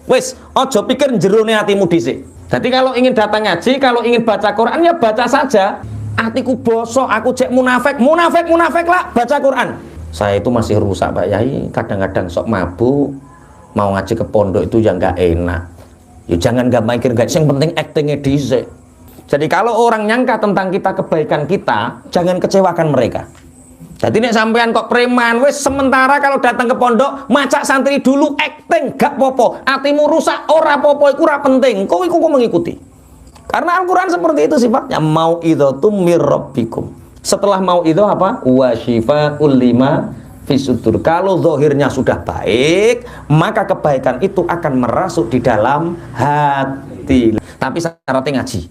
Wis, ojo pikir jerone atimu dhisik. Jadi kalau ingin datang ngaji, kalau ingin baca Quran ya baca saja. Atiku bosok, aku cek munafik lah baca Quran. Saya itu masih rusak Pak Yai, kadang-kadang sok mabuk, mau ngaji ke pondok itu ya nggak enak. Ya jangan nggak mikir nggak, yang penting actingnya dhisik. Jadi kalau orang nyangka tentang kita kebaikan kita, jangan kecewakan mereka. Jadi nek sampean kok preman, wis sementara kalau datang ke pondok, macak santri dulu acting gak popo, atimu rusak ora popo, iku ora penting. Kok iku mengikuti. Karena Al-Qur'an seperti itu sifatnya, mauidhatum mir rabbikum. Setelah mauidhah apa? Wa syifaa'ul lima fisudur. Kalau zahirnya sudah baik, maka kebaikan itu akan merasuk di dalam hati. Tapi syaratnya ngaji.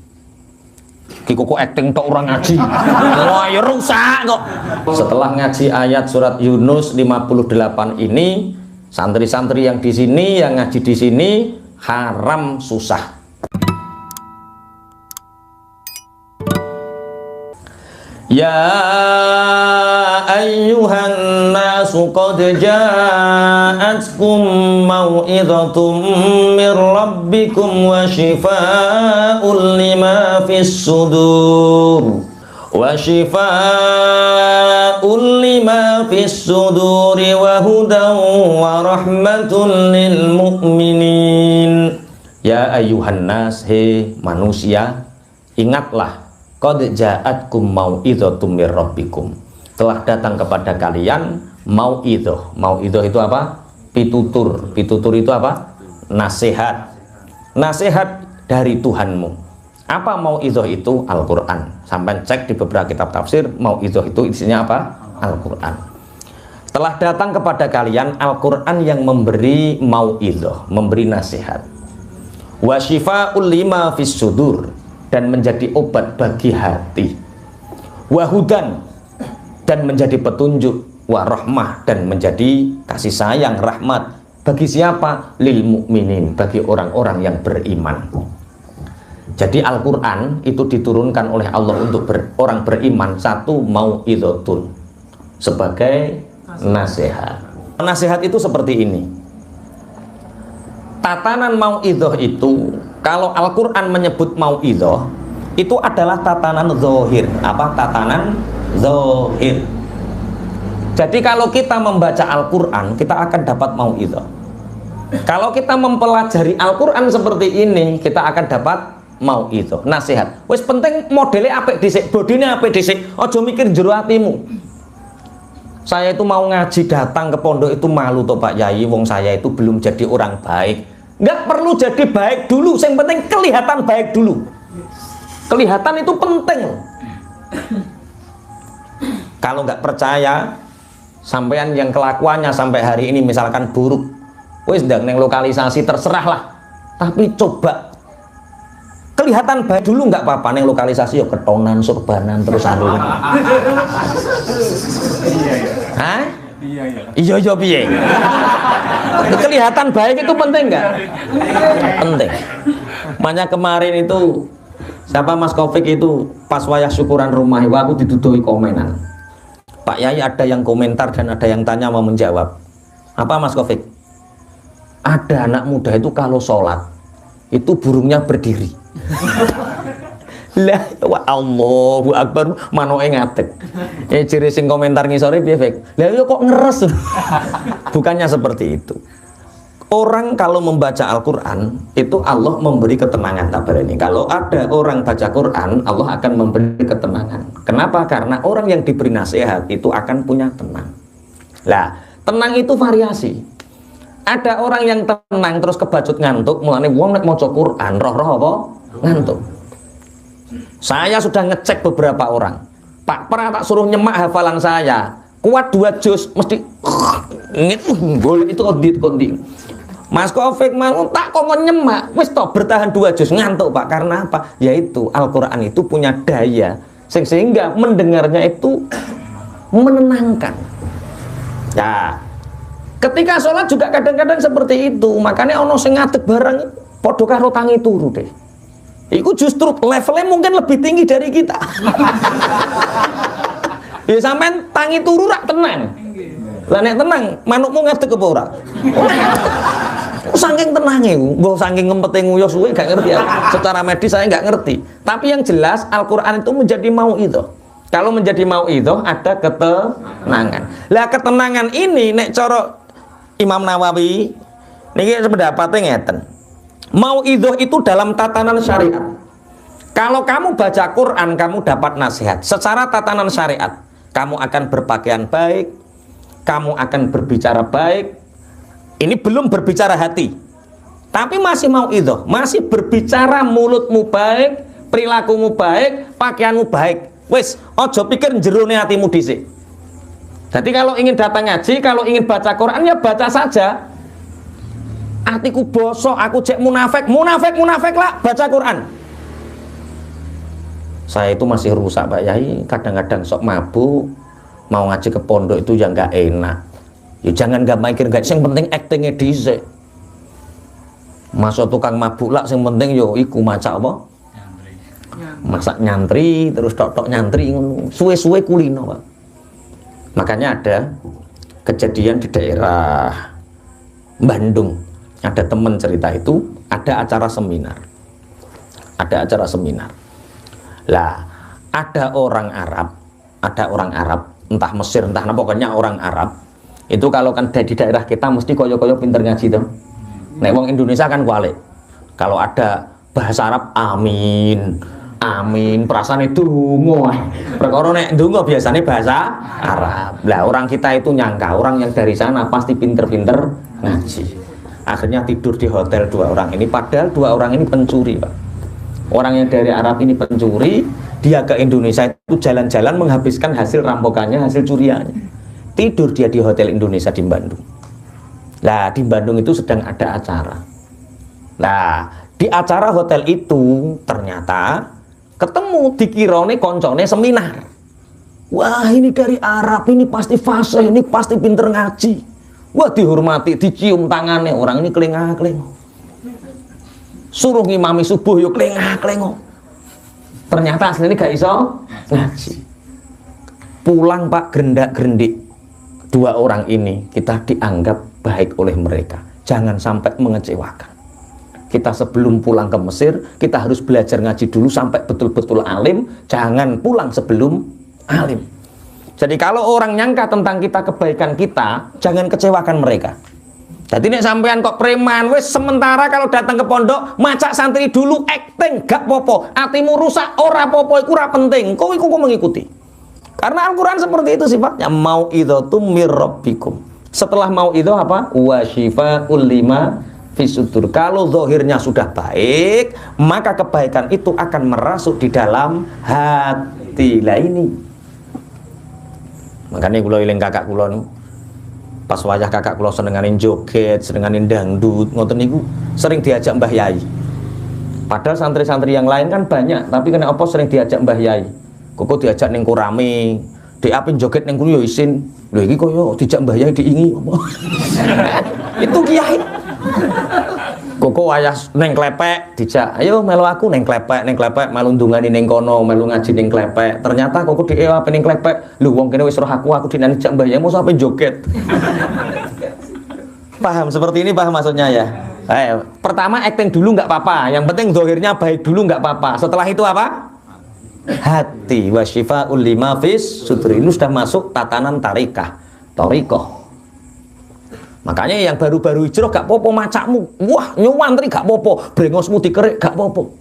Kiko acting tok orang ngaji. Wah, ya rusak kok. Setelah ngaji ayat surat Yunus 58 ini, santri-santri yang di sini, yang ngaji di sini haram susah. Ya ayyuhan nasu qad ja'atkum mau'idhatum mir rabbikum wa shifaa'un lima fis sudur wa shifaa'un lima fis suduri wa hudan wa rahmatun lil mu'minin. Ya ayyuhan nas, he manusia, ingatlah, qad ja'atkum mau'idhatum mir rabbikum, telah datang kepada kalian mau'idhah. Mau'idhah itu apa? Pitutur. Pitutur itu apa? Nasihat. Nasihat dari Tuhanmu. Apa mau'idhah itu? Al-Qur'an. Sampai cek di beberapa kitab tafsir, mau'idhah itu isinya apa? Al-Qur'an. Telah datang kepada kalian Al-Qur'an yang memberi mau'idhah, memberi nasihat. Wa syifaa'ul lima fis sudur, dan menjadi obat bagi hati. Wahudan, dan menjadi petunjuk. Warahmah, dan menjadi kasih sayang, rahmat. Bagi siapa? Lil mu'minin, bagi orang-orang yang beriman. Jadi Al-Quran itu diturunkan oleh Allah untuk orang beriman. Satu, mau'idhatun, sebagai nasihat. Nasihat itu seperti ini. Tatanan mau'idhah itu, kalau Al-Quran menyebut mau'idhah, itu adalah tatanan zahir. Apa? Tatanan zahir. Jadi kalau kita membaca Al-Quran, kita akan dapat mau'idhah. Kalau kita mempelajari Al-Quran seperti ini, kita akan dapat mau'idhah, nasihat. Wis penting modelnya apik dhisik, bodine apik dhisik. Aja mikir jero atimu. Saya itu mau ngaji datang ke pondok itu malu toh Pak Yai, wong saya itu belum jadi orang baik. Nggak perlu jadi baik dulu, yang penting kelihatan baik dulu. Kelihatan itu penting. Kalau nggak percaya, sampean yang kelakuannya sampai hari ini misalkan buruk, wis ndang neng lokalisasi terserahlah. Tapi coba kelihatan baik dulu, nggak apa-apa neng lokalisasi yo ketonan, surbanan terus anu. Hah? Iya piye? Kelihatan baik itu penting nggak? Penting. Makanya kemarin itu siapa Mas Taufik itu pas wayah syukuran rumah, aku didudui komenan. Pak Yai ada yang komentar dan ada yang tanya mau menjawab. Apa Mas Taufik? Ada anak muda itu kalau sholat itu burungnya berdiri. Lah wa Allahu Akbar, manoke ngadeg. Ciri sing komentar ngisore piye, Fik? Lah yo kok ngeres. Bukannya seperti itu. Orang kalau membaca Al-Qur'an itu Allah memberi ketenangan kabar ini. Kalau ada orang baca Quran, Allah akan memberi ketenangan. Kenapa? Karena orang yang diberi nasihat itu akan punya tenang. Lah, tenang itu variasi. Ada orang yang tenang terus kebacut ngantuk, mulane wong nek maca Quran roh-roh apa? Ngantuk. Saya sudah ngecek beberapa orang. Pak, pernah tak suruh nyemak hafalan saya. Kuat 2 juz mesti boleh itu kondi. Mas Taufik mau tak kok nyemak. Wis toh bertahan 2 juz ngantuk, Pak. Karena apa? Yaitu Al-Qur'an itu punya daya sehingga mendengarnya itu menenangkan. Ya. Ketika sholat juga kadang-kadang seperti itu. Makanya ono sing ngadeg barang padha karo tangi turu deh. Itu justru levelnya mungkin lebih tinggi dari kita. Ya sampean tangi turu rak tenang. Lah nek tenang, manukmu ngadeg apa ora? Saking tenangnya, gue saking ngempete nguyos suwe gak ngerti ya. Secara medis saya nggak ngerti. Tapi yang jelas Al-Quran itu menjadi mauidhah. Kalau menjadi mauidhah ada ketenangan. Lah ketenangan ini nek cara Imam Nawawi niki pendapatnya ngeten. Mauidhah itu dalam tatanan syariat. Kalau kamu baca Quran, kamu dapat nasihat. Secara tatanan syariat, kamu akan berpakaian baik, kamu akan berbicara baik. Ini belum berbicara hati, tapi masih mauidhah, masih berbicara mulutmu baik, perilakumu baik, pakaianmu baik. Wes, ojo pikir jerone hatimu dhisik. Jadi kalau ingin datang ngaji, kalau ingin baca Quran ya baca saja. Atiku bosok, aku cek munafik lah baca Quran. Saya itu masih rusak Pak Yai, kadang-kadang sok mabuk, mau ngaji ke pondok itu ya nggak enak. Ya jangan gak mikir gak, yang penting actingnya dhisik. Masuk tukang mabuk lah, yang penting yo iku maca apa? Masak nyantri, terus tok-tok nyantri ngono. Suwe-suwe kulino, Pak. Makanya ada kejadian di daerah Bandung. Ada teman cerita itu, ada acara seminar. Ada acara seminar. Lah, ada orang Arab, entah Mesir, entah apa, pokoknya orang Arab. Itu kalau kan di daerah kita mesti koyo-koyo pinter ngaji tuh. Nek wong Indonesia kan kualik. Kalau ada bahasa Arab amin, amin, perasaan itu dungo. Perkara nek dungo biasanya bahasa Arab. Lah orang kita itu nyangka orang yang dari sana pasti pinter-pinter ngaji. Akhirnya tidur di hotel dua orang ini, padahal dua orang ini pencuri, Pak. Orang yang dari Arab ini pencuri, dia ke Indonesia itu jalan-jalan menghabiskan hasil rampokannya, hasil curiannya. Tidur dia di hotel Indonesia di Bandung. Lah di Bandung itu sedang ada acara. Lah di acara hotel itu ternyata ketemu dikirone koncone seminar. Wah ini dari Arab, ini pasti fasih, ini pasti pinter ngaji. Wah dihormati, dicium tangannya, orang ini kelengah-kelengah. Suruh ngimami subuh yuk kelengah-kelengah. Ternyata aslinya gak iso ngaji. Pulang Pak gerendak-gerendik. Dua orang ini kita dianggap baik oleh mereka. Jangan sampai mengecewakan. Kita sebelum pulang ke Mesir, kita harus belajar ngaji dulu sampai betul-betul alim. Jangan pulang sebelum alim. Jadi kalau orang nyangka tentang kita kebaikan kita, jangan kecewakan mereka. Jadi nek sampean kok preman, wes sementara kalau datang ke pondok, macak santri dulu, acting gak popo, atimu rusak, ora popo, iku ora penting. Kok mengikuti. Karena Al-Quran seperti itu sifatnya. Mau'idhatum mir rabbikum. Setelah mau'idhah apa? Wa shifa'ul lima fisudur. Kalau zahirnya sudah baik, maka kebaikan itu akan merasuk di dalam hati. Lah ini. Makanya kula eling kakak kula niku. Pas wayah kakak kula senenganin joget, senenganin dangdut, ngoten niku sering diajak Mbah Yai. Padahal santri-santri yang lain kan banyak, tapi kena apa sering diajak Mbah Yai. Koko diajak neng kurame, diapin joget neng kulo isin. Lho iki koyo dijak Mbah Yai diingi apa? Itu kiai. Koko ayah neng klepek dijak, ayo melu aku neng klepek, melu ndungani neng kono, melu ngaji neng klepek. Ternyata koko diewa neng klepek. Lho wong kene wis roh aku dinani jak Mbah Yai mau sampe joget. Paham seperti ini, paham maksudnya ya? Pertama acting dulu nggak apa-apa, yang penting zahirnya baik dulu nggak apa-apa. Setelah itu apa? Hati wa syifa'ul lima fis sudur. Ini sudah masuk tatanan tarikah, torikoh. Makanya yang baru-baru hijrah gak popo macakmu, wah nyuwantri gak popo, brengosmu dikerik gak popo,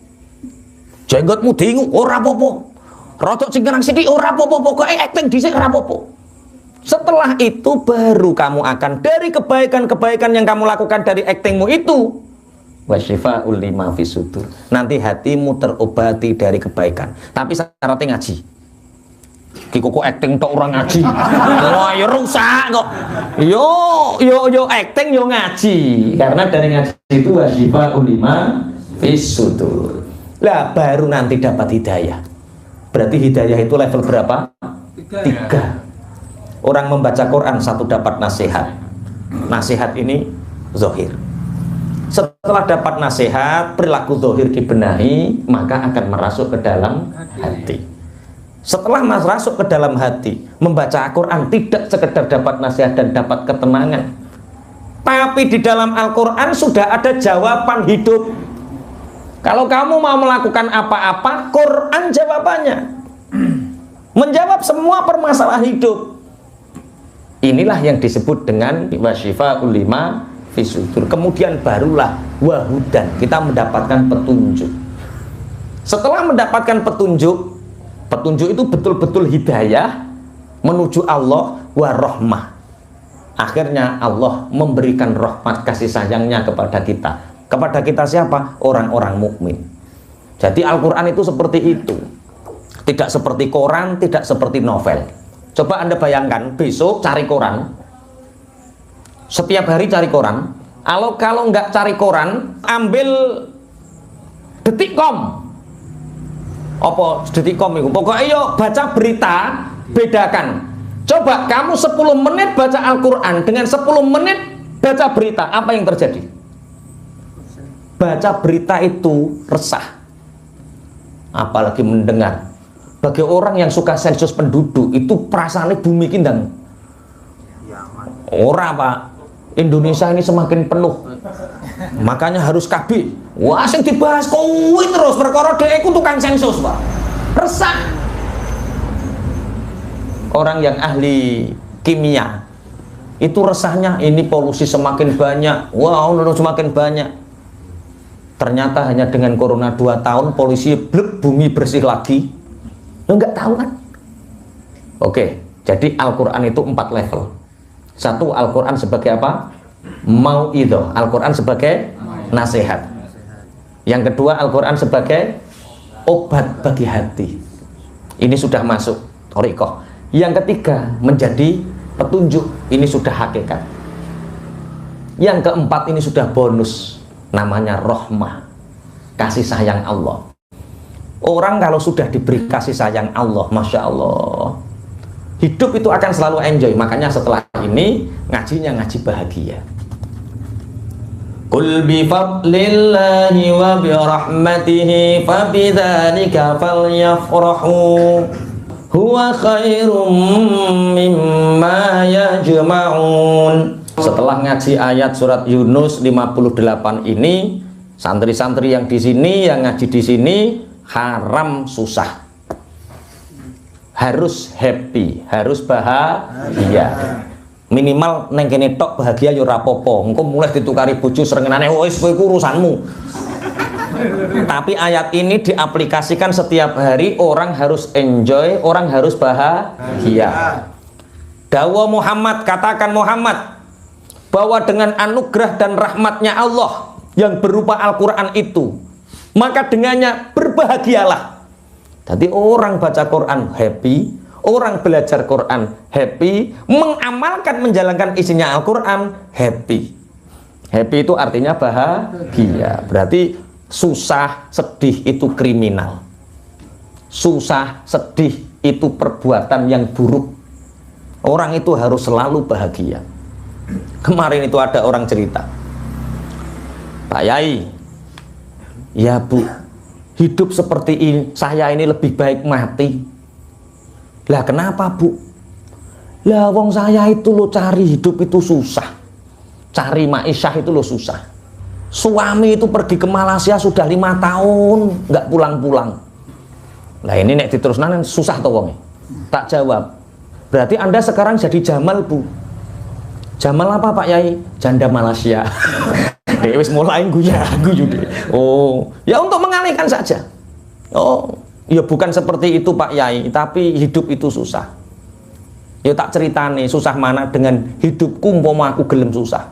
jenggotmu diingu ora popo, rotok cingkrang sithik ora popo, pokoknya acting dhisik ora popo. Setelah itu baru kamu akan dari kebaikan-kebaikan yang kamu lakukan dari actingmu itu wasyifa'ul lima fisudur. Nanti hatimu terobati dari kebaikan. Tapi syaratnya ngaji. Ki kok acting tok orang ngaji. Wah, ya rusak kok. Yo acting yo ngaji. Karena dari ngaji itu wasyifa'ul lima fisudur. Lah baru nanti dapat hidayah. Berarti hidayah itu level berapa? 3. Orang membaca Quran satu dapat nasihat. Nasihat ini zahir. Setelah dapat nasihat, perilaku zahir dibenahi, maka akan merasuk ke dalam hati. Setelah masuk ke dalam hati, membaca Al-Quran tidak sekedar dapat nasihat dan dapat ketenangan, Tapi di dalam Al-Quran sudah ada jawaban hidup. Kalau kamu mau melakukan apa-apa, Quran jawabannya. Menjawab semua permasalahan hidup. Inilah yang disebut dengan wasyifaa'ul lima fi sudur. Kemudian barulah wahudan, kita mendapatkan petunjuk. Setelah mendapatkan petunjuk, petunjuk itu betul-betul hidayah menuju Allah wa rahmah. Akhirnya Allah memberikan rahmat kasih sayangnya kepada kita. Kepada kita siapa? Orang-orang mukmin. Jadi Al-Quran itu seperti itu. Tidak seperti koran, tidak seperti novel. Coba Anda bayangkan, besok cari koran. Setiap hari cari koran. Kalau nggak cari koran, ambil Detikcom. Apa Detikcom itu? Pokoknya ayo baca berita, bedakan. Coba kamu 10 menit baca Al-Quran dengan 10 menit baca berita, apa yang terjadi? Baca berita itu resah, apalagi mendengar. Bagi orang yang suka sensus penduduk itu perasaannya bumi kindang. Ora Pak, Indonesia ini semakin penuh, makanya harus KB. Wah, yang dibahas kuwi terus perkara dhek iku tukang sensus Pak. Resah. Orang yang ahli kimia itu resahnya ini polusi semakin banyak. Wow, semakin banyak. Ternyata hanya dengan corona 2 tahun polisi blek, bumi bersih lagi. Lo nggak tahu kan? Oke, jadi Al-Quran itu 4 level. Satu, Al-Quran sebagai apa? Mau'idhah. Al-Quran sebagai nasihat. Yang kedua, Al-Quran sebagai obat bagi hati. Ini sudah masuk thariqah. Yang ketiga, menjadi petunjuk. Ini sudah hakikat. Yang keempat, ini sudah bonus. Namanya rahmah, kasih sayang Allah. Orang kalau sudah diberi kasih sayang Allah, Masya Allah, hidup itu akan selalu enjoy. Makanya setelah ini, ngajinya ngaji bahagia. Qul bi fadlillahi wa bi rahmatihi fabidzalika falyafrahu huwa khairum mimma yajma'un. Setelah ngaji ayat surat Yunus 58 ini, santri-santri yang di sini, yang ngaji di sini, haram susah. Harus happy, harus bahagia. Minimal neng kene tok bahagia yo ora apa-apa. Engko mulai ditukari bojo srengenane wis kowe urusanmu. Tapi ayat ini diaplikasikan setiap hari, orang harus enjoy, orang harus bahagia. Dawa Muhammad, katakan Muhammad, bahwa dengan anugerah dan rahmatnya Allah yang berupa Al-Quran itu, maka dengannya berbahagialah. Jadi orang baca Quran happy, orang belajar Quran happy, mengamalkan menjalankan isinya Al-Quran happy. Happy itu artinya bahagia. Berarti susah, sedih itu kriminal. Susah, sedih itu perbuatan yang buruk. Orang itu harus selalu bahagia. Kemarin itu ada orang cerita, Pak Yai, ya Bu, hidup seperti ini, saya ini lebih baik mati. Lah kenapa Bu? Lah wong saya itu lo cari hidup itu susah, cari ma'isyah itu lo susah. Suami itu pergi ke Malaysia sudah 5 tahun nggak pulang-pulang. Lah ini nek diteruskan susah toh wong. Tak jawab. Berarti Anda sekarang jadi Jamal Bu. Jamal apa Pak Yai? Janda Malaysia. Wis mulai guyu deh. Oh, ya untuk mengalihkan saja. Oh, ya bukan seperti itu Pak Yai, tapi hidup itu susah. Ya tak ceritane susah mana dengan hidupku umpama aku gelem susah.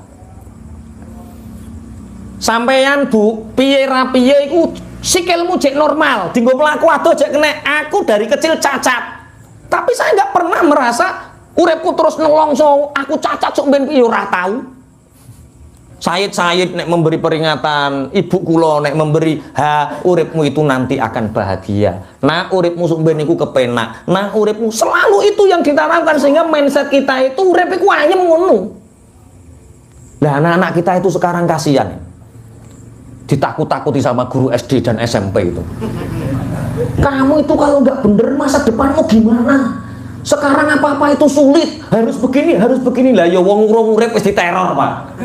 Sampeyan Bu, piye ra piye iku sikilmu jek normal, dienggo mlaku adoh jek kena. Aku dari kecil cacat. Tapi saya nggak pernah merasa uripku terus nelongso, aku cacat sok ben piye ora tahu. Said nek memberi peringatan, ibu kula nek memberi, uripmu itu nanti akan bahagia. Nah, uripmu sok ben iku kepenak. Nah, uripmu selalu itu yang ditanamkan sehingga mindset kita itu urip iku ayem ngono. Lah anak-anak kita itu sekarang kasihan. Ditakut-takuti sama guru SD dan SMP itu. Kamu itu kalau nggak bener masa depanmu gimana? Sekarang apa-apa itu sulit, harus begini, harus begini lah. Ya wong urip wis diteror, Pak.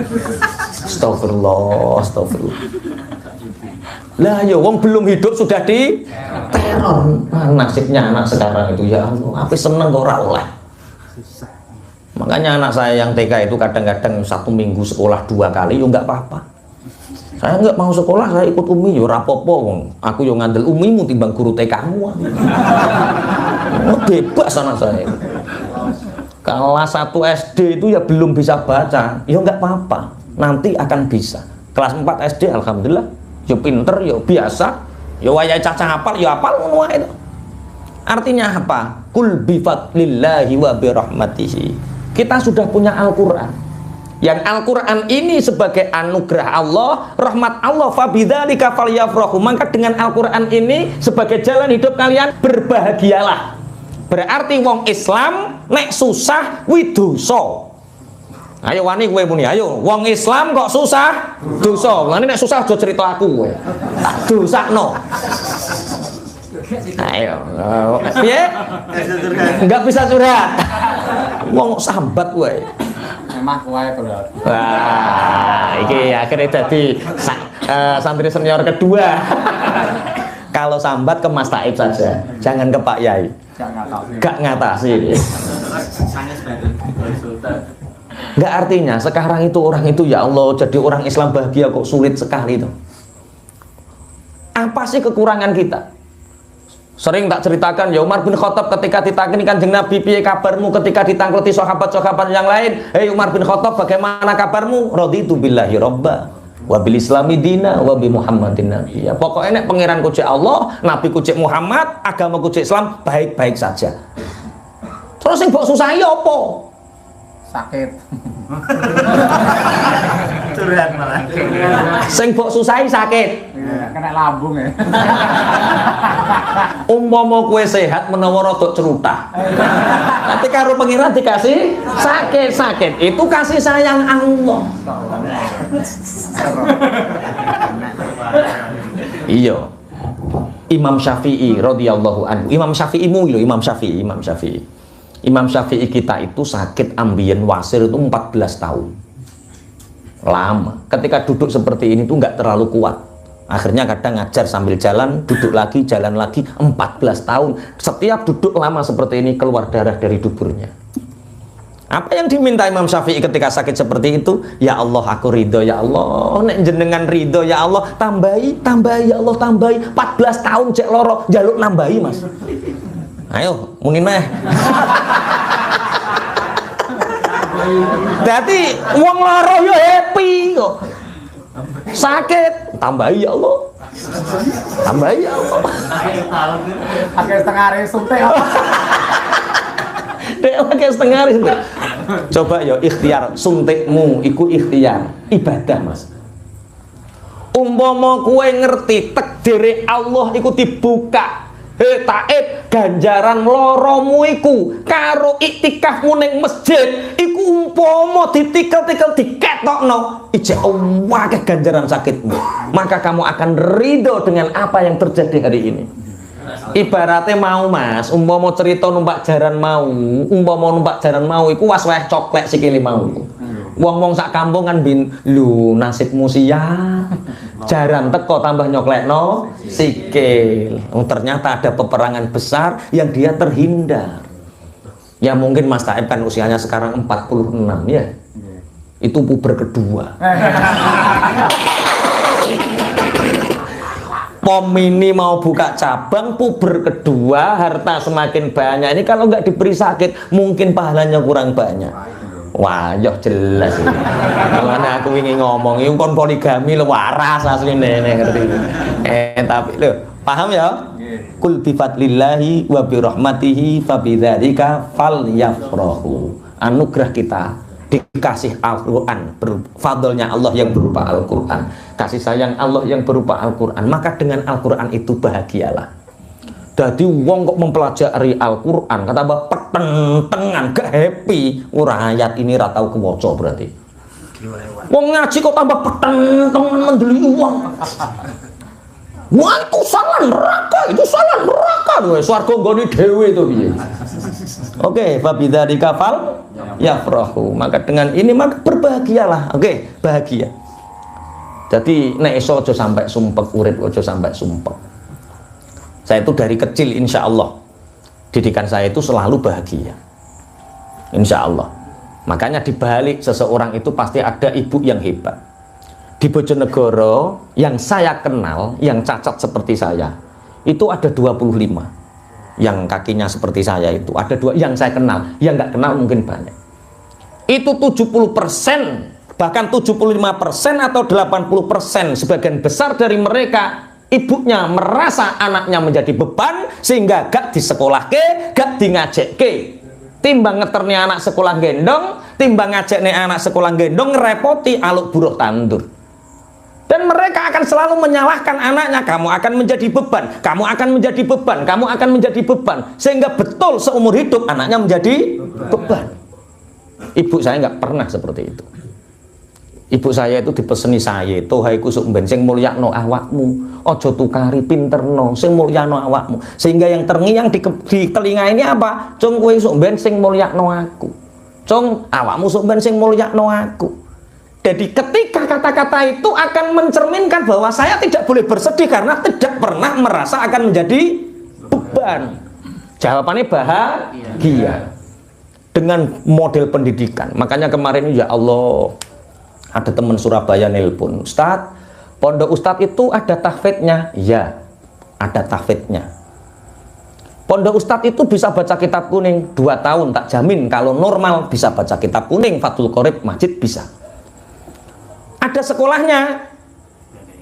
Astagfirullah, astagfirullah. Lah ya wong belum hidup sudah di teror. Nasibnya anak sekarang itu ya Allah, apa seneng kok ora oleh. Makanya anak saya yang TK itu kadang-kadang 1 minggu sekolah 2 kali, ya nggak apa-apa. Saya nggak mau sekolah, saya ikut Umi, ya rapopo wong. Aku yo ngandel Umimu timbang guru TK-mu. Bebas anak saya. Kelas 1 SD itu ya belum bisa baca, ya nggak apa-apa. Nanti akan bisa. Kelas 4 SD, alhamdulillah, ya pinter, ya biasa, ya wayai caca hafal, ya hafal ngono itu. Artinya apa? Kul bi fadlillahi wa bi rahmatihi. Kita sudah punya Al-Quran, yang Al-Quran ini sebagai anugerah Allah, rahmat Allah, fabidzalika falyafrahu. Maka dengan Al-Quran ini sebagai jalan hidup kalian, berbahagialah. Berarti wong Islam nek susah widoso. Ayo wani kowe muni, ayo wong Islam kok susah dosa. Lan nek susah aja cerita aku kowe, tak dosakno. Ayo, piye? Enggak bisa curhat. Wong sambat wae. Emah wae bener. Wah, iki akhirnya jadi santri senior kedua. Kalau sambat ke Mas Taib saja, jangan ke Pak Yai. Gak ngatasi. Gak artinya sekarang itu orang itu ya Allah jadi orang Islam bahagia kok sulit sekali itu. Apa sih kekurangan kita? Sering tak ceritakan ya Umar bin Khattab ketika ditangani Kanjeng Nabi, piye kabarmu ketika ditangkleti sahabat-sahabat yang lain? Hei Umar bin Khattab, bagaimana kabarmu? Raditu billahi robba wa bil islami dina wa bi Muhammadin nabiyya. Pokoknya nek pangeran ku cek Allah, nabi ku cek Muhammad, agama ku cek Islam, baik-baik saja. Terus sing mbok susahi apa? Sakit. Curhat malah. Sing mbok susahi sakit. Kena lambung ya. Umpama kowe sehat menawa rada cerutah. Nanti karo pangeran dikasih sakit. Itu kasih sayang Allah. Iya. Imam Syafi'i radhiyallahu anhu. Imam Syafi'imu lho, Imam Syafi'i. Imam Syafi'i kita itu sakit ambien wasir itu 14 tahun. Lama. Ketika duduk seperti ini tuh nggak terlalu kuat. Akhirnya kadang ngajar sambil jalan, duduk lagi, jalan lagi, 14 tahun. Setiap duduk lama seperti ini keluar darah dari duburnya. Apa yang diminta Imam Syafi'i ketika sakit seperti itu? Ya Allah, aku ridho ya Allah. Nek jenengan ridho ya Allah, tambahi ya Allah, tambahi. 14 tahun cek loro, jaluk nambahi Mas. Ayo, mungkin meh. Jadi wong loro yo happy kok. Sakit, tambahi ya Allah. Tambahi ya Allah. Pakai setengah hari suntik. Dek pakai setengah hari suntik. Coba yo ikhtiar suntikmu iku ikhtiar ibadah Mas. Umpama kowe ngerti takdire Allah iku dibuka. Taib ganjaran loromu iku karo iktikafmu ning masjid iku umpama ditikel-tikel diketokno ijek akeh ganjaran sakitmu, maka kamu akan ridho dengan apa yang terjadi hari ini. Ibaratnya mau Mas, umpama cerita numpak jaran mau iku was-was coklek sikile mau. Wong-wong sak kampung kan lu nasibmu siap. Jaran teko tambah nyoklekno sikil. Ternyata ada peperangan besar yang dia terhindar. Ya mungkin Mas Taib kan usianya sekarang 46 ya. Itu puber kedua. Pom ini mau buka cabang, puber kedua, harta semakin banyak. Ini kalau nggak diberi sakit, mungkin pahalanya kurang banyak. Wah, yo jelas ini. Mana aku ingin ngomong, ini kon poligami lo waras asli nenek ngerti. Tapi lo paham ya? Kul bi fadlillahi wa bi rahmatihi fa bidzalika falyafrahu. Anugerah kita dikasih Al-Quran, fadlnya Allah yang berupa Al-Quran, kasih sayang Allah yang berupa Al-Quran, maka dengan Al-Quran itu bahagialah. Jadi wong kok mempelajari Al-Quran kata apa peteng-tengan gak happy, ora ayat ini ra tau kewaca berarti. Wong ngaji kok tambah peteng-tengan mendeli uang. Wah itu salah neraka, itu salah neraka. Swarga nggone dhewe to piye. Oke, fabidzalika fal yafrahu. Maka dengan ini maka berbahagialah. Oke, bahagia. Jadi nek iso aja sampai sumpek, urip aja sampai sumpek. Saya itu dari kecil insya Allah didikan saya itu selalu bahagia. Insya Allah. Makanya dibalik seseorang itu pasti ada ibu yang hebat. Di Bojonegoro yang saya kenal, yang cacat seperti saya, itu ada 25. Yang kakinya seperti saya itu ada 2 yang saya kenal, yang nggak kenal mungkin banyak. Itu 70%, bahkan 75% atau 80%, sebagian besar dari mereka ibunya merasa anaknya menjadi beban sehingga gak di sekolah gak di ngajek timbang ngeterni anak sekolah gendong, timbang ngajek anak sekolah gendong ngerepoti aluk buruh tandur. Dan mereka akan selalu menyalahkan anaknya, kamu akan menjadi beban, kamu akan menjadi beban, kamu akan menjadi beban, sehingga betul seumur hidup anaknya menjadi beban. Ibu saya nggak pernah seperti itu. Ibu saya itu dipeseni saya, tohai kusuk ben sing mulyakno awakmu, ojo tukari pinterno, sing mulyakno awakmu. Sehingga yang terngiang di telinga ini apa? Cung kowe sok ben sing mulyakno aku. Cung awakmu sok ben sing mulyakno aku. Jadi ketika kata-kata itu akan mencerminkan bahwa saya tidak boleh bersedih karena tidak pernah merasa akan menjadi beban. Jawabannya bahagia dengan model pendidikan. Makanya kemarin ya Allah, ada teman Surabaya nelpon, Ustadz, pondok Ustadz itu ada tahfidnya? Ya, ada tahfidnya. Pondok Ustadz itu bisa baca kitab kuning 2 tahun, tak jamin kalau normal bisa baca kitab kuning, Fathul Qorib, Majid bisa. Ada sekolahnya.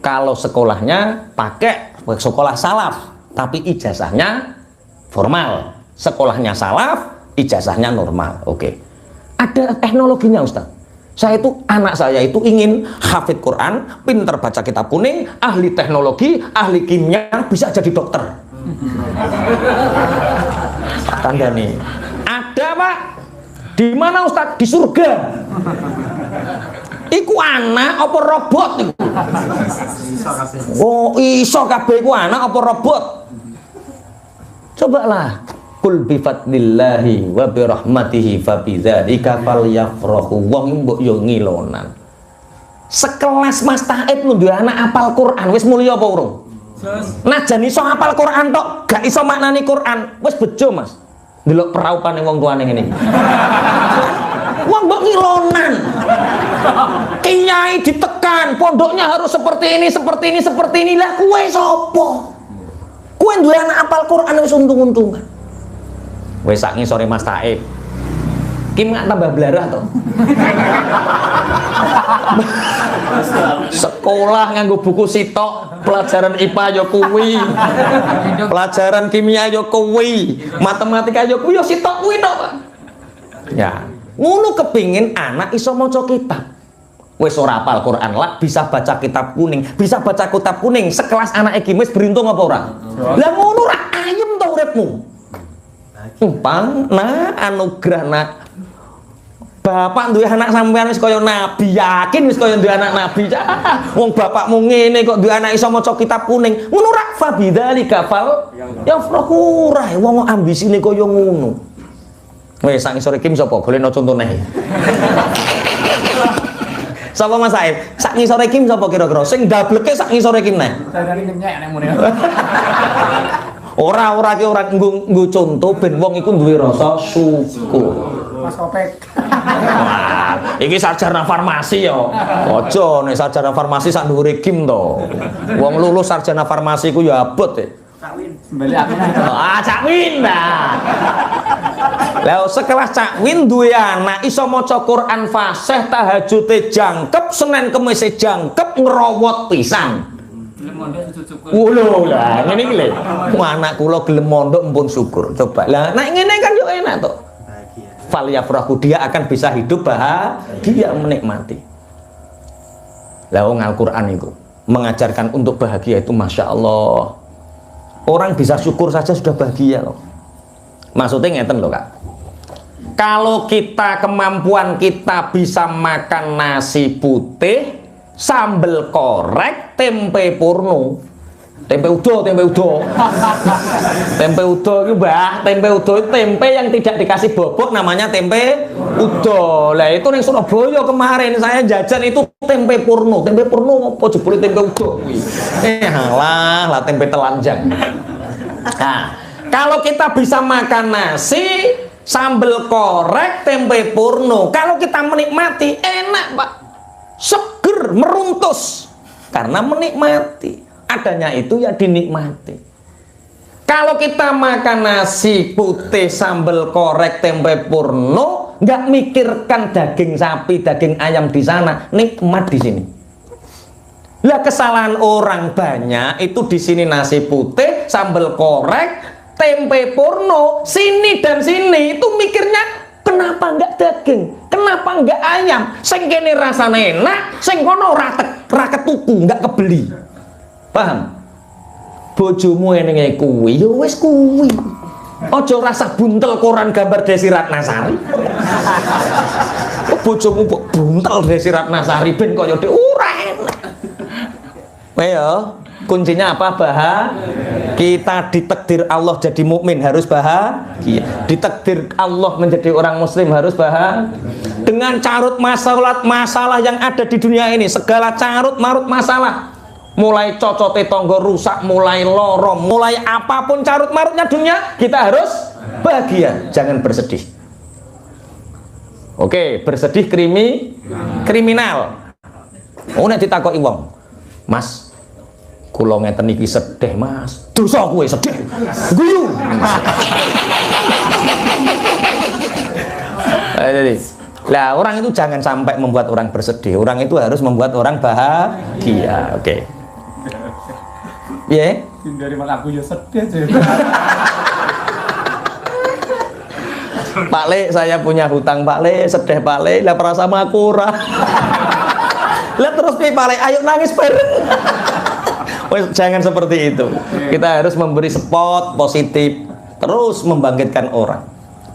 Kalau sekolahnya pakai sekolah salaf, tapi ijazahnya formal. Sekolahnya salaf, ijazahnya normal. Oke. Ada teknologinya Ustaz. Anak saya itu ingin hafid Quran, pinter baca kitab kuning, ahli teknologi, ahli kimia, bisa jadi dokter. Tanda nih. Ada Pak. Di mana Ustaz? Di surga. Iku anak apa robot iku? Oh, iso kabeh iku anak apa robot? Cobalah. Kul bi fadlillahi wa bi rahmatihi fa bidzalika falyafrahu. Wong mbok yo ngilonan. Sekelas Mas Taib duwe anak apal Quran, wis mulya apa urung? Najan iso apal Quran tok, gak iso maknani Quran, wis bejo Mas. Ndelok peraupane wong tuane ngene. Wong mbok ngilonan. Kiai ditekan, pondoknya harus seperti ini, seperti ini, seperti ini. Lah kowe sapa? Kowe duwe anak apal Quran wis untung-untungan. Wis sak ngisore Mas Taib. Kim nggak tambah belarah toh? Sekolah nganggo buku sitok, pelajaran IPA yo kuwi. Pelajaran kimia yo kuwi, matematika yo kuwi yo sitok kuwi tok, Pak. Ya. Ngono kepingin anak iso maca kitab. Wis ora apal Quran lah, bisa baca kitab kuning, bisa baca kitab kuning sekelas anak iki wis beruntung apa ora? Lah ngono ra ayem to uripmu. Anugerah nak. Bapak duwe anak sampean wis kaya nabi, yakin wis kaya duwe anak nabi. Wong bapakmu ngene kok duwe anak iso maca kitab kuning. Ngono ra fa bidzalika fal yafrahu ra wong ambisine kaya ngono. Wes sak ngisore Kim sapa? Golekno contone. Sapa Mas Saib? Sak ngisore Kim sapa kira-kira? Sing dableke sak ngisore Kim neh. Dari ngenyek nek muni. Ora ki ora nggo conto ben wong iku duwe rasa syukur. Mas Kopek. Wah, iki sarjana farmasi ya. Aja nek sarjana farmasi sak dhuwure Kim to. Wong lulus sarjana farmasi ku ya abot e. Cakwin. Sembeli aku. Cakwin dah. Lah sekelas Cakwin duwe anak iso maca Quran fasih, tahajute jangkep, Senin Kemis jangkep, ngrowot pisan. Lho lah ngene iki lho. Anak kula gelem mondok mpun syukur. Coba. Lah nek ngene kan yo enak to. Fal yafrahu, dia akan bisa hidup bahagia menikmati. Lah wong Al-Qur'an itu mengajarkan untuk bahagia itu Masya Allah. Orang bisa syukur saja sudah bahagia loh. Maksudnya ngeten loh Kak. Kalau kita kemampuan kita bisa makan nasi putih, sambal korek, tempe purno, Tempe udo, tempe udo. Tempe udo itu Mbah, tempe udo itu tempe yang tidak dikasih bobot namanya tempe udo. Lah itu ning Surabaya kemarin saya jajan itu tempe purno. Tempe purno apa jebule tempe udo kuwi. Halah, lah tempe telanjang. Nah, kalau kita bisa makan nasi, sambal korek, tempe purno, kalau kita menikmati enak, Pak. Seger, meruntus. Karena menikmati. Adanya itu ya dinikmati. Kalau kita makan nasi putih, sambal korek, tempe purno, nggak mikirkan daging sapi, daging ayam di sana, nikmat di sini. Lah kesalahan orang banyak itu di sini nasi putih, sambal korek, tempe purno, sini dan sini itu mikirnya kenapa nggak daging, kenapa nggak ayam, sing kene rasane enak, sing kono ora ketuku, nggak kebeli. Paham? Bojomu enenge kuwi, ya wis kuwi. Aja rasa buntel koran gambar Desi Ratnasari. Bojomu buntel Desi Ratnasari ben kaya ora enak. Ayo, kuncinya apa? Kita ditakdir Allah jadi mukmin harus bahagia. Ditakdir Allah menjadi orang muslim harus bahagia. Dengan carut masalah yang ada di dunia ini, segala carut marut masalah. Mulai cocote tonggo rusak, mulai loro, mulai apapun carut marutnya dunia, kita harus bahagia, jangan bersedih. Oke, bersedih kriminal. Oh, nek ditakoki wong, Mas, kula ngeten iki sedih, Mas. Dosa kowe sedih. Guyu. Jadi, lah orang itu jangan sampai membuat orang bersedih. Orang itu harus membuat orang bahagia. Oke. Ya, Dari mana aku ya sedih aja. Pak Le, saya punya hutang Pak Le, sedih Pak Le, lah perasa aku ora. Lah terus piye Pak Le, ayo nangis bareng. Jangan seperti itu. Kita harus memberi spot positif, terus membangkitkan orang,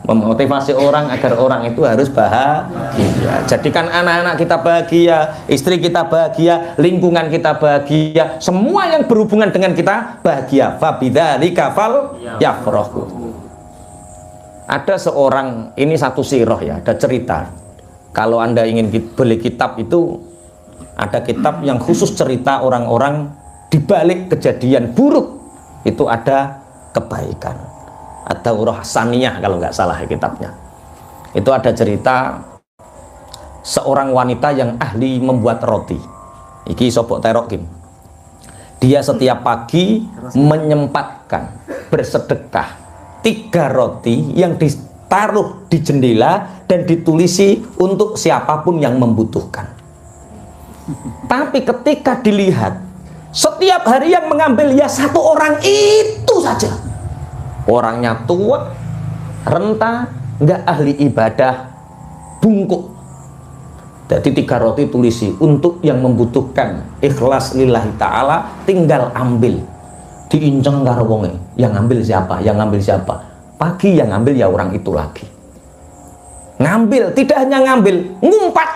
memotivasi orang agar orang itu harus bahagia. Jadikan anak-anak kita bahagia, istri kita bahagia, lingkungan kita bahagia, semua yang berhubungan dengan kita bahagia. Fabidzalika fal yafrahu. Ada seorang, ini satu sirah ya, ada cerita. Kalau Anda ingin beli kitab itu, ada kitab yang khusus cerita orang-orang di balik kejadian buruk itu ada kebaikan. Atau Roh Hasaniyah kalau nggak salah kitabnya. Itu ada cerita seorang wanita yang ahli membuat roti. Iki sobok terokim. Dia setiap pagi menyempatkan bersedekah 3 roti yang ditaruh di jendela dan ditulisi untuk siapapun yang membutuhkan. Tapi ketika dilihat setiap hari yang mengambil ya 1 orang itu saja. Orangnya tua, renta, nggak ahli ibadah, bungkuk. Jadi 3 roti tulisi untuk yang membutuhkan, ikhlas lillahi ta'ala, tinggal ambil. Diinceng karo wonge, yang ngambil siapa? Yang ngambil siapa? Pagi yang ngambil ya orang itu lagi. Ngambil, tidak hanya ngambil, ngumpat.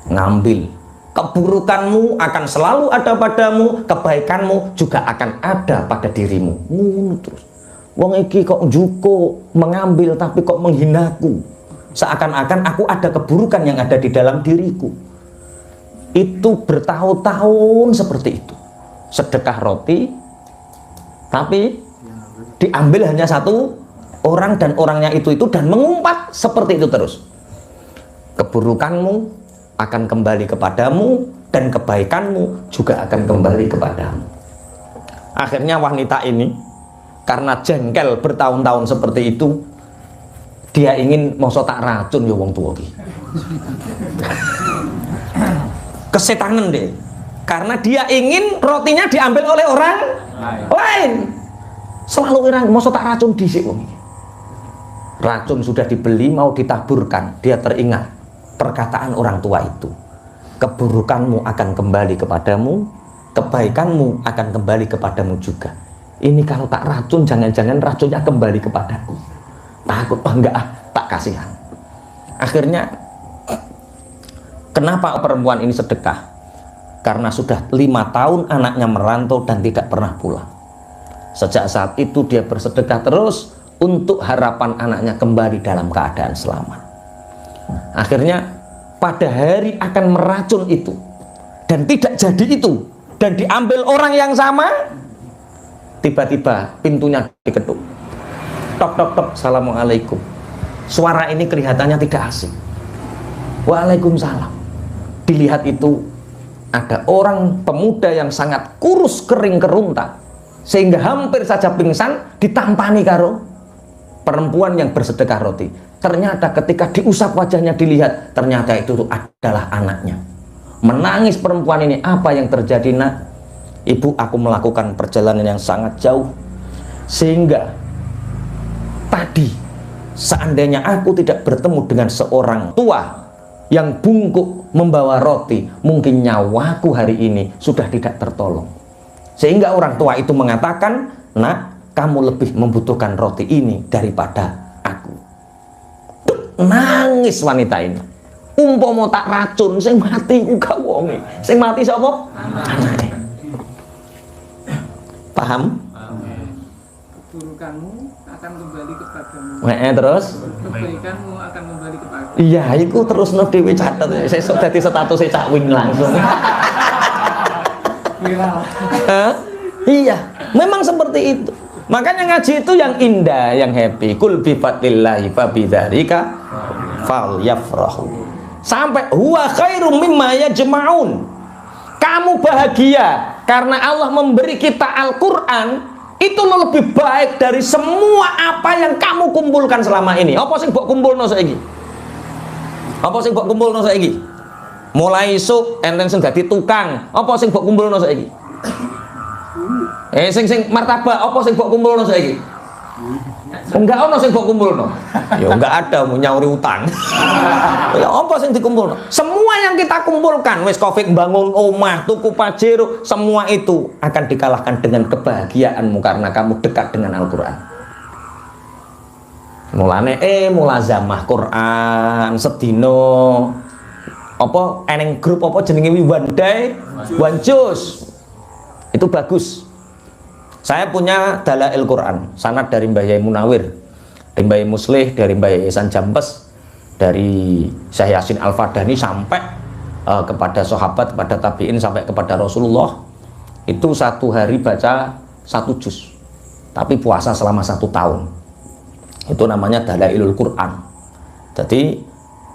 Ngambil. Keburukanmu akan selalu ada padamu, kebaikanmu juga akan ada pada dirimu. Terus wong iki kok juko mengambil tapi kok menghinaku, seakan-akan aku ada keburukan yang ada di dalam diriku. Itu bertahun-tahun seperti itu. Sedekah roti tapi diambil hanya 1 orang dan orangnya itu dan mengumpat seperti itu terus. Keburukanmu akan kembali kepadamu dan kebaikanmu juga akan kembali kepadamu. Akhirnya wanita ini karena jengkel bertahun-tahun seperti itu, dia ingin mosok tak racun ya wong tua iki. Kesetanan deh. Karena dia ingin rotinya diambil oleh orang lain. Selalu orang mosok tak racun dhisik wong iki. Racun sudah dibeli mau ditaburkan, dia teringat perkataan orang tua itu, keburukanmu akan kembali kepadamu, kebaikanmu akan kembali kepadamu juga. Ini kalau tak racun, jangan-jangan racunnya kembali kepadaku. Takut enggak, tak kasihan. Akhirnya kenapa perempuan ini sedekah? karena sudah 5 tahun anaknya merantau dan tidak pernah pulang. Sejak saat itu dia bersedekah terus untuk harapan anaknya kembali dalam keadaan selamat. Akhirnya pada hari akan meracun itu dan tidak jadi itu, dan diambil orang yang sama, tiba-tiba pintunya diketuk. Tok tok tok, assalamualaikum. Suara ini kelihatannya tidak asing. Waalaikumsalam. Dilihat itu ada orang pemuda yang sangat kurus kering kerunta, sehingga hampir saja pingsan, ditampani karo perempuan yang bersedekah roti. Ternyata ketika diusap wajahnya, dilihat ternyata itu adalah anaknya. Menangis perempuan ini, apa yang terjadi nak? Ibu, aku melakukan perjalanan yang sangat jauh, sehingga tadi seandainya aku tidak bertemu dengan seorang tua yang bungkuk membawa roti, mungkin nyawaku hari ini sudah tidak tertolong. Sehingga orang tua itu mengatakan, nak, kamu lebih membutuhkan roti ini daripada aku. Nangis wanita ini. Umpama tak racun, sing mati ku gak wonge. Sing mati sapa? Anake. Paham? Keburukanmu akan kembali kepadamu. Terus? Kebaikanmu akan kembali kepadamu. Iya, iku terus no dhewe catet. Sesuk dadi status Cak Wing langsung. Iya, memang seperti itu. Makanya ngaji itu yang indah, yang happy. Kul bi fadlillahi fa bidzalika falyafrahu. Sampai huwa khairum mimma yajma'un. Kamu bahagia karena Allah memberi kita Al-Qur'an, itu lebih baik dari semua apa yang kamu kumpulkan selama ini. Apa sing mbok kumpulno saiki? Apa sing mbok kumpulno saiki? Mulai isuk enten sing dadi tukang, apa sing mbok kumpulno saiki? Sing martabak apa sing mbok kumpulno saiki? Enggak ono sing mbok kumpulno. Ya enggak ada, mau nyauri utang. Ya apa sing dikumpulno? Semua yang kita kumpulkan, wis Covid bangun omah, tuku pajero, semua itu akan dikalahkan dengan kebahagiaanmu karena kamu dekat dengan Al-Qur'an. Mulane mulazamah Quran sedino apa eneng grup apa jenenge one day one juz. Itu bagus. Saya punya Dalail Quran, sanad dari Mbah Yai Munawir, dari Mbah Yai Muslih, dari Mbah Yai Ihsan Jambes, dari Syekh Yasin Al-Fadani sampai kepada sahabat, kepada tabi'in, sampai kepada Rasulullah. Itu satu hari baca 1 juz, tapi puasa selama 1 tahun. Itu namanya Dalailul Quran. Jadi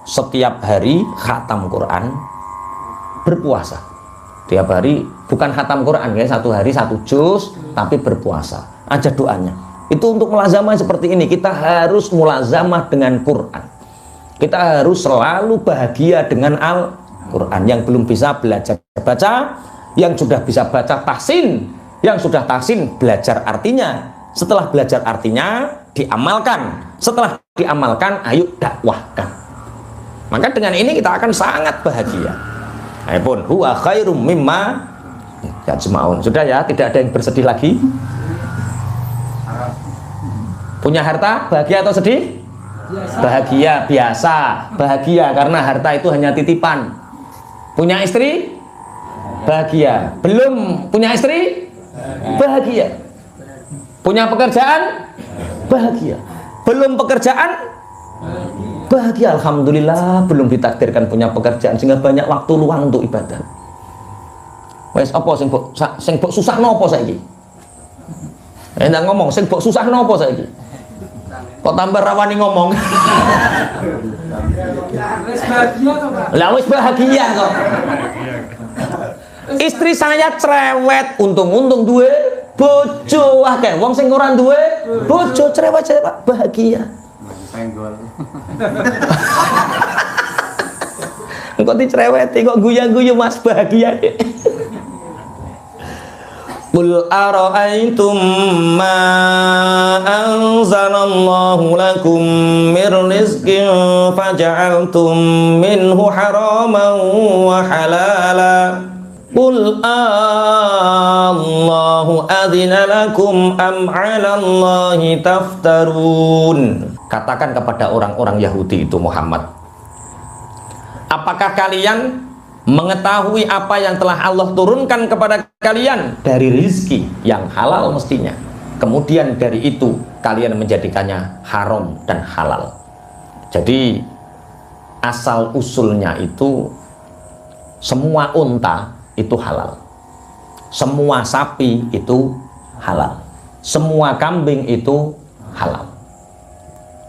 setiap hari khatam Quran, berpuasa. Tiap hari bukan khatam Quran ya, 1 hari 1 juz, tapi berpuasa. Aja doanya. Itu untuk mulazamah seperti ini. Kita harus mulazamah dengan Quran. Kita harus selalu bahagia dengan Al-Quran. Yang belum bisa belajar baca, yang sudah bisa baca tahsin, yang sudah tahsin belajar artinya. Setelah belajar artinya diamalkan. Setelah diamalkan, ayo dakwahkan. Maka dengan ini kita akan sangat bahagia. Aipun huwa khairum mimma yajma'un. Sudah ya, tidak ada yang bersedih lagi. Punya harta bahagia atau sedih? Bahagia biasa. Bahagia karena harta itu hanya titipan. Punya istri? Bahagia. Belum punya istri? Bahagia. Punya pekerjaan? Bahagia. Belum pekerjaan? Bahagia. Alhamdulillah belum ditakdirkan punya pekerjaan sehingga banyak waktu luang untuk ibadah. Wes apa sing mbok susahno apa saiki? Ndak ngomong sing mbok susahno apa saiki? Kok tambah rawani ngomong? Wis bahagia toh, Pak? Lah wis bahagia kok. Istri saya cerewet, untung-untung duwe bojo akeh. Wong sing ora duwe bojo cerewet-cerewet bahagia. Senggol. Engkau dicereweti kok guyu-guyu Mas bahagia. Qul ara'aytum ma anzalallahu lakum mir rizqin faja'altum minhu haraman wa halala. Qul Allahu adzina lakum am 'ala Allahi taftarun. Katakan kepada orang-orang Yahudi itu Muhammad, apakah kalian mengetahui apa yang telah Allah turunkan kepada kalian dari rizki yang halal mestinya, kemudian dari itu kalian menjadikannya haram dan halal. Jadi asal usulnya itu semua unta itu halal, semua sapi itu halal, semua kambing itu halal.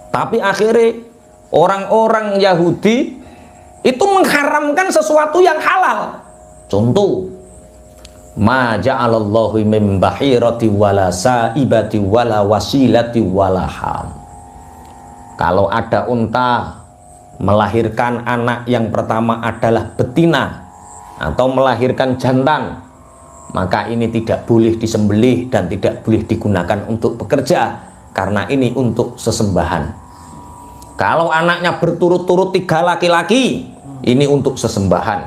Tapi akhirnya orang-orang Yahudi itu mengharamkan sesuatu yang halal. Contoh, ma ja'alallahu min bahirati wala saibati wala wasilati wala ham. Kalau ada unta melahirkan anak yang pertama adalah betina atau melahirkan jantan, maka ini tidak boleh disembelih dan tidak boleh digunakan untuk bekerja, karena ini untuk sesembahan. Kalau anaknya berturut-turut 3 laki-laki, ini untuk sesembahan.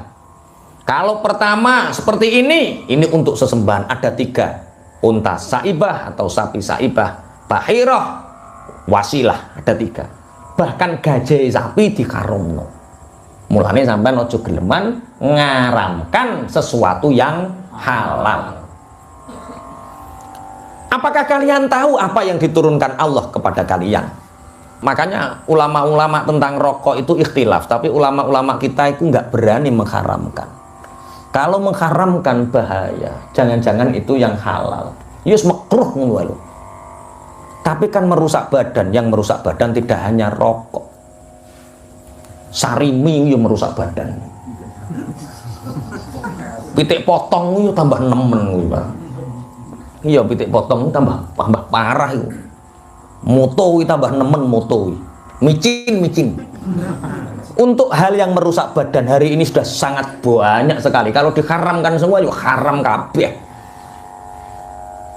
Kalau pertama seperti ini untuk sesembahan. Ada 3, unta saibah atau sapi saibah, bahirah, wasilah, ada 3. Bahkan gajah sapi dikaromno. Mulane sampean ojo geleman ngaramkan sesuatu yang halal. Apakah kalian tahu apa yang diturunkan Allah kepada kalian? Makanya ulama-ulama tentang rokok itu ikhtilaf, tapi ulama-ulama kita itu nggak berani mengharamkan. Kalau mengharamkan bahaya, jangan-jangan itu yang halal. Yus makruh ngono. Tapi kan merusak badan, yang merusak badan tidak hanya rokok. Sarimi yang merusak badan. Pitik potong itu tambah nemen, iya pitik potong tambah parah itu. Moto tambah nemen moto, micin. Untuk hal yang merusak badan hari ini sudah sangat banyak sekali. Kalau diharamkan semua yuk haram kabeh.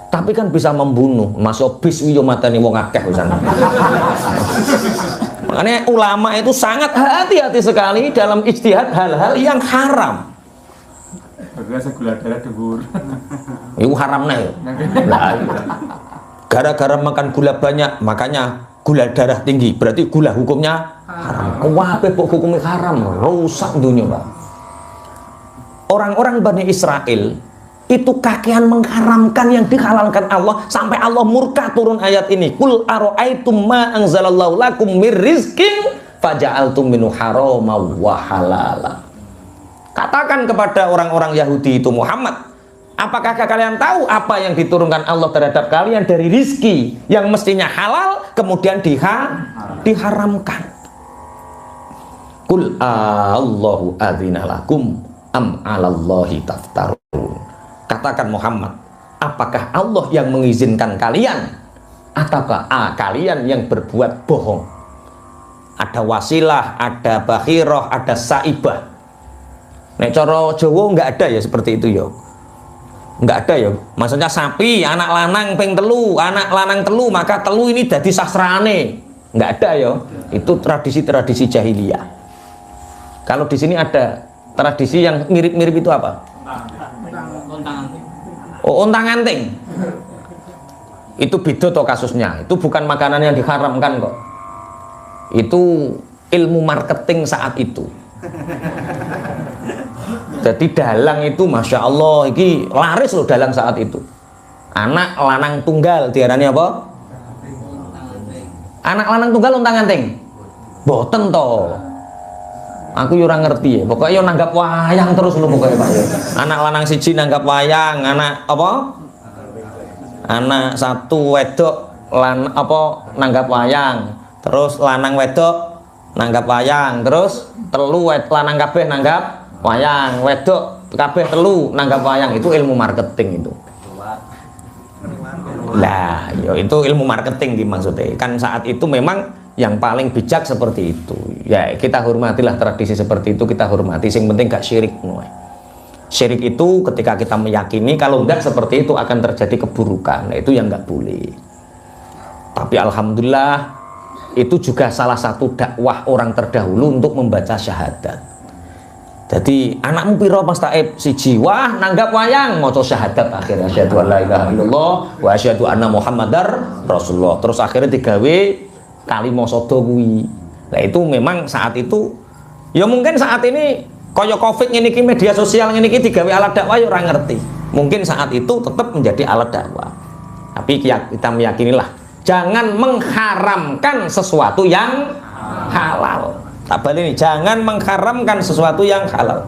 Tapi kan bisa membunuh, masuk bis wiyo matani wong akeh pisan. Makanya ulama itu sangat hati-hati sekali dalam ijtihad hal-hal yang haram. Biasa gula darah dhuwur. Itu haram nih. Gara-gara makan gula banyak, makanya gula darah tinggi. Berarti gula hukumnya haram. Wah, pokok hukumnya haram, rusak dunia, Pak. Orang-orang Bani Israel itu kakean mengharamkan yang dihalalkan Allah sampai Allah murka turun ayat ini. Qul ara'aitum ma anzalallahu lakum mir rizqin faja'altum minhu harama wa halala. Katakan kepada orang-orang Yahudi itu, Muhammad, apakah kalian tahu apa yang diturunkan Allah terhadap kalian dari rizki yang mestinya halal kemudian diharamkan? Qul Allahu adzina lakum am 'alallahi taftarun. Katakan Muhammad, apakah Allah yang mengizinkan kalian ataukah kalian yang berbuat bohong? Ada wasilah, ada bakhirah, ada saibah. Nek cara Jawa nggak ada ya seperti itu ya. Nggak ada ya. Maksudnya sapi anak lanang ping telu, anak lanang telu, maka telu ini jadi sastrane. Nggak ada ya. Itu tradisi-tradisi jahiliyah. Kalau di sini ada tradisi yang mirip-mirip itu apa? Oh, ontang-anting. Itu beda toh kasusnya. Itu bukan makanan yang diharamkan kok. Itu ilmu marketing saat itu. Jadi dalang itu masya Allah, ini laris loh dalang saat itu. Anak lanang tunggal diarani apa? Anak lanang tunggal ontang-anting. Boten toh. Aku ora ngerti ya. Pokoknya yo nanggap wayang terus lho pokoknya Pak. Anak lanang siji nanggap wayang, anak apa? Anak satu wedok nanggap wayang. Terus lanang wedok nanggap wayang, terus telu lanang kabeh nanggap wayang, wedok kabeh telu nanggap wayang. Itu ilmu marketing itu. Lah, yo itu ilmu marketing maksudnya. Kan saat itu memang yang paling bijak seperti itu. Ya, kita hormatilah tradisi seperti itu, kita hormati. Yang penting gak syirik. Syirik itu ketika kita meyakini kalau enggak seperti itu akan terjadi keburukan. Nah, itu yang enggak boleh. Tapi alhamdulillah itu juga salah satu dakwah orang terdahulu untuk membaca syahadat. Jadi anakmu piro Mas Taib siji, wah nanggap wayang maca syahadat akhirnya asyhadu an la ilaha illallah wa asyhadu anna muhammadar rasulullah. Terus akhirnya digawe kalimah sodo kuwi. Nah itu memang saat itu ya mungkin saat ini Kaya Covid ini media sosial ini digawe alat dakwah ya orang ngerti. Mungkin saat itu tetap menjadi alat dakwah. Tapi kita meyakinilah jangan mengharamkan sesuatu yang halal. Tak balik ini, jangan mengharamkan sesuatu yang halal.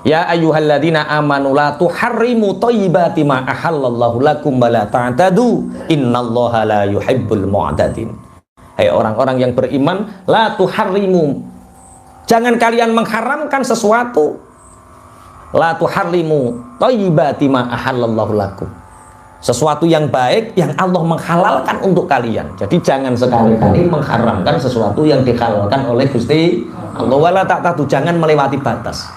Ya ayyuhalladzina amanu la tuharrimu thayyibati ma ahallallahu lakum wa la ta'tadu innallaha la yuhibbul mu'tadin. Hai orang-orang yang beriman, la tuharrimu, jangan kalian mengharamkan sesuatu. La tuharrimu thayyibati ma ahallallahu lakum, sesuatu yang baik yang Allah menghalalkan untuk kalian. Jadi jangan sekali-kali mengharamkan sesuatu yang dihalalkan oleh Gusti Allah. Wala ta'tadu, jangan melewati batas.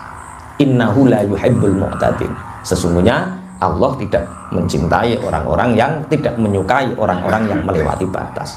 Innahu la yuhibbul mu'tadin, sesungguhnya Allah tidak mencintai orang-orang yang tidak menyukai orang-orang yang melewati batas.